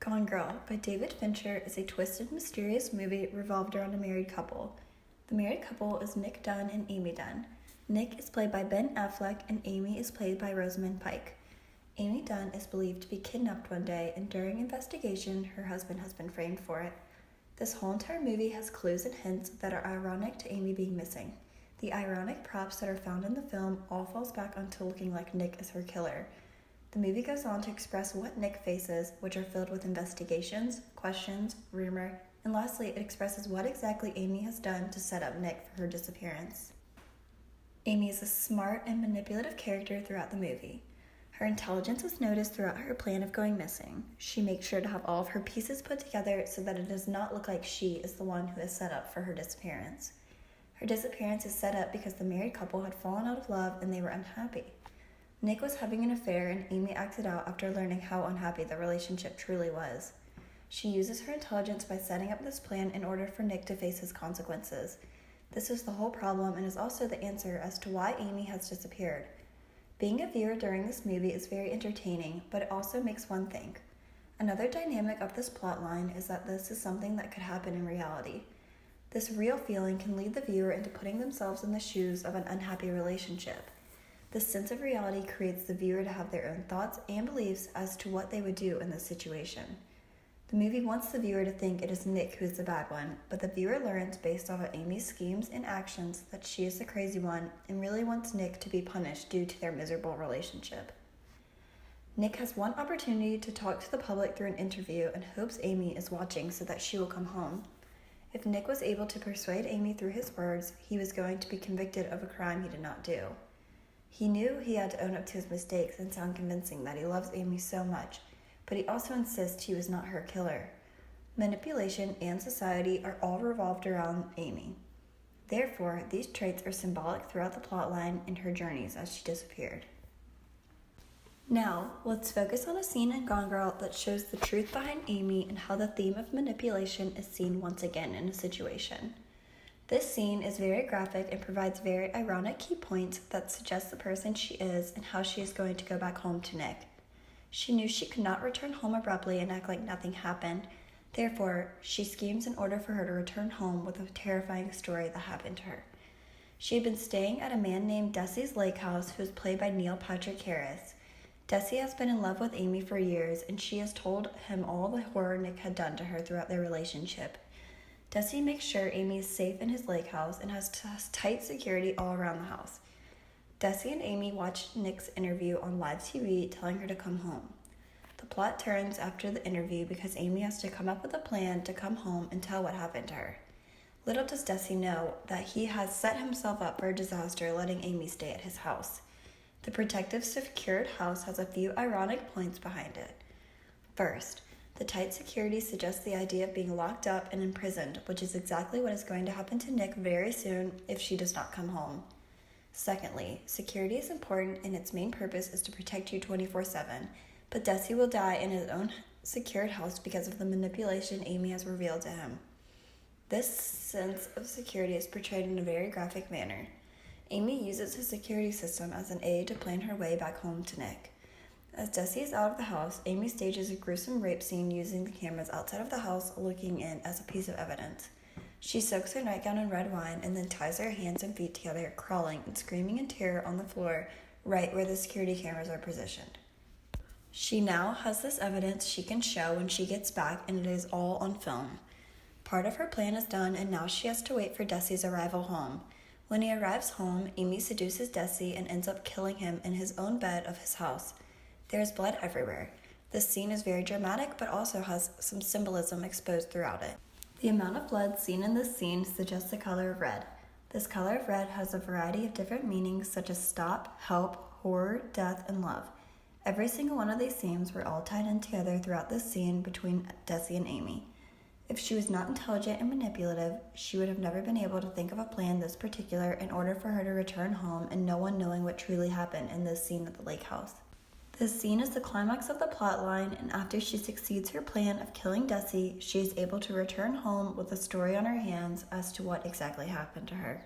Gone Girl by David Fincher is a twisted, mysterious movie revolved around a married couple. The married couple is Nick Dunn and Amy Dunn. Nick is played by Ben Affleck and Amy is played by Rosamund Pike. Amy Dunn is believed to be kidnapped one day, and during investigation, her husband has been framed for it. This whole entire movie has clues and hints that are ironic to Amy being missing. The ironic props that are found in the film all falls back onto looking like Nick is her killer. The movie goes on to express what Nick faces, which are filled with investigations, questions, rumor, and lastly, it expresses what exactly Amy has done to set up Nick for her disappearance. Amy is a smart and manipulative character throughout the movie. Her intelligence is noticed throughout her plan of going missing. She makes sure to have all of her pieces put together so that it does not look like she is the one who is set up for her disappearance. Her disappearance is set up because the married couple had fallen out of love and they were unhappy. Nick was having an affair and Amy acted out after learning how unhappy the relationship truly was. She uses her intelligence by setting up this plan in order for Nick to face his consequences. This is the whole problem and is also the answer as to why Amy has disappeared. Being a viewer during this movie is very entertaining, but it also makes one think. Another dynamic of this plotline is that this is something that could happen in reality. This real feeling can lead the viewer into putting themselves in the shoes of an unhappy relationship. This sense of reality creates the viewer to have their own thoughts and beliefs as to what they would do in this situation. The movie wants the viewer to think it is Nick who is the bad one, but the viewer learns based off of Amy's schemes and actions that she is the crazy one and really wants Nick to be punished due to their miserable relationship. Nick has one opportunity to talk to the public through an interview and hopes Amy is watching so that she will come home. If Nick was able to persuade Amy through his words, he was going to be convicted of a crime he did not do. He knew he had to own up to his mistakes and sound convincing that he loves Amy so much, but he also insists he was not her killer. Manipulation and society are all revolved around Amy. Therefore, these traits are symbolic throughout the plotline and her journeys as she disappeared. Now, let's focus on a scene in Gone Girl that shows the truth behind Amy and how the theme of manipulation is seen once again in a situation. This scene is very graphic and provides very ironic key points that suggest the person she is and how she is going to go back home to Nick. She knew she could not return home abruptly and act like nothing happened. Therefore, she schemes in order for her to return home with a terrifying story that happened to her. She had been staying at a man named Desi's lake house, who is played by Neil Patrick Harris. Desi has been in love with Amy for years, and she has told him all the horror Nick had done to her throughout their relationship. Desi makes sure Amy is safe in his lake house and has tight security all around the house. Desi and Amy watch Nick's interview on live TV, telling her to come home. The plot turns after the interview because Amy has to come up with a plan to come home and tell what happened to her. Little does Desi know that he has set himself up for a disaster letting Amy stay at his house. The protective, secured house has a few ironic points behind it. First, the tight security suggests the idea of being locked up and imprisoned, which is exactly what is going to happen to Nick very soon if she does not come home. Secondly, security is important and its main purpose is to protect you 24/7, but Desi will die in his own secured house because of the manipulation Amy has revealed to him. This sense of security is portrayed in a very graphic manner. Amy uses his security system as an aid to plan her way back home to Nick. As Desi is out of the house, Amy stages a gruesome rape scene using the cameras outside of the house looking in as a piece of evidence. She soaks her nightgown in red wine and then ties her hands and feet together, crawling and screaming in terror on the floor right where the security cameras are positioned. She now has this evidence she can show when she gets back, and it is all on film. Part of her plan is done, and now she has to wait for Desi's arrival home. When he arrives home, Amy seduces Desi and ends up killing him in his own bed of his house. There is blood everywhere. This scene is very dramatic, but also has some symbolism exposed throughout it. The amount of blood seen in this scene suggests the color of red. This color of red has a variety of different meanings such as stop, help, horror, death, and love. Every single one of these themes were all tied in together throughout this scene between Desi and Amy. If she was not intelligent and manipulative, she would have never been able to think of a plan this particular in order for her to return home and no one knowing what truly happened in this scene at the lake house. This scene is the climax of the plotline, and after she succeeds her plan of killing Desi, she is able to return home with a story on her hands as to what exactly happened to her.